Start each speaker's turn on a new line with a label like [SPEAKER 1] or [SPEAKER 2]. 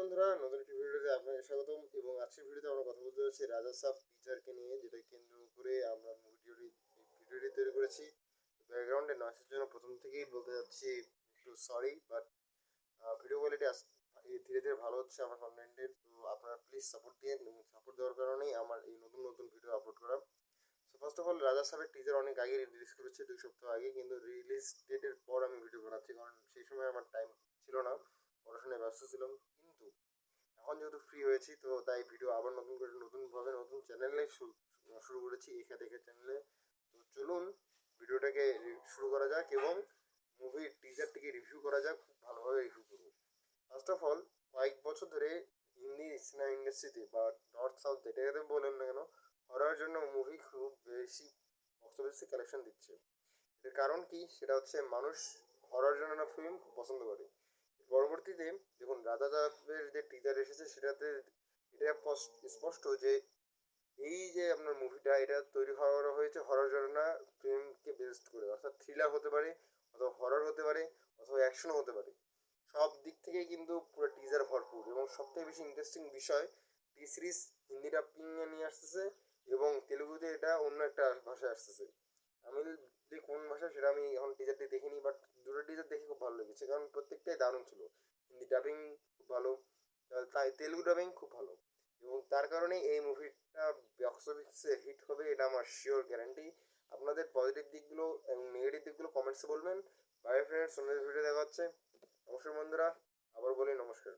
[SPEAKER 1] বন্ধুরা, নতুন একটি ভিডিওতে আপনাদের স্বাগতম। এবং আজকের ভিডিওতে আমরা কথা বলতে যাচ্ছি রাজা সাব টিজারকে নিয়ে, যেটা কেন্দ্র করে আমরা ভিডিওটি তৈরি করেছি। ব্যাকগ্রাউন্ডে নয়েসের জন্য প্রথম থেকেই বলতে যাচ্ছি একটু সরি, বাট ভিডিও কোয়ালিটি ধীরে ধীরে ভালো হচ্ছে আমার কন্টেন্টের। তো আপনারা প্লিজ সাপোর্ট দিন, এবং সাপোর্ট দেওয়ার কারণেই আমার এই নতুন নতুন ভিডিও আপলোড করা। সো ফার্স্ট অফ অল, রাজা সাহেবের টিজার অনেক আগে রিলিজ করেছে, 2 সপ্তাহ আগে, কিন্তু রিলিজ ডেটের পর আমি ভিডিও বানাচ্ছি, কারণ সেই সময় আমার টাইম ছিল না, পড়াশোনায় ব্যস্ত ছিলাম। কিন্তু এখন যেহেতু ফ্রি হয়েছি, তো তাই ভিডিও আবার নতুন করে নতুনভাবে নতুন চ্যানেলে শুরু করেছি, এখা দেখে চ্যানেলে। তো চলুন ভিডিওটাকে শুরু করা যাক, এবং মুভির টিজারটিকে রিভিউ করা যাক, খুব ভালোভাবে রিভিউ করবো। ফার্স্ট অফ অল, কয়েক বছর ধরে হিন্দি সিনেমা ইন্ডাস্ট্রিতে বা নর্থ সাউথ যেটাকে বলেন না কেন, হরার জন্য মুভি খুব বেশি বক্স অফিসে কালেকশন দিচ্ছে। এর কারণ কি, সেটা হচ্ছে মানুষ হরার জন্য না ফিল্ম খুব পছন্দ করে। পরবর্তীতে দেখুন, রাজা সাহেবের যে টিজার এসেছে সেটাতে এটা স্পষ্ট যে এই যে আপনার মুভিটা, এটা তৈরি হওয়া হয়েছে হরর জননা ফিল্মকে বেসড করে, অর্থাৎ থ্রিলার হতে পারে, অথবা হরর হতে পারে, অথবা অ্যাকশনও হতে পারে। সব দিক থেকেই কিন্তু পুরো টিজার ভরপুর। এবং সবথেকে বেশি ইন্টারেস্টিং বিষয়, টি সিরিজ হিন্দি ডাবিংয়ে নিয়ে আসতেছে, এবং তেলুগুতে এটা অন্য একটা ভাষায় আসতেছে। তামিল যে কোন ভাষা সেটা আমি এখন টিজারটি দেখিনি, বাট দুটো টিজার দেখে খুব ভালো লেগেছে, কারণ প্রত্যেকটাই দারুণ ছিল। হিন্দি ডাবিং খুব ভালো, তাই তেলুগু ডাবিং খুব ভালো। এবং তার কারণে এই মুভিটা বক্স অফিসে হিট হবে, এটা আমার শিওর গ্যারান্টি। আপনাদের পজিটিভ দিকগুলো এবং নেগেটিভ দিকগুলো কমেন্টসে বলবেন। বাই ফ্রেন্ডস, অন্য ভিডিও দেখা হচ্ছে। নমস্কার বন্ধুরা, আবার বলি নমস্কার।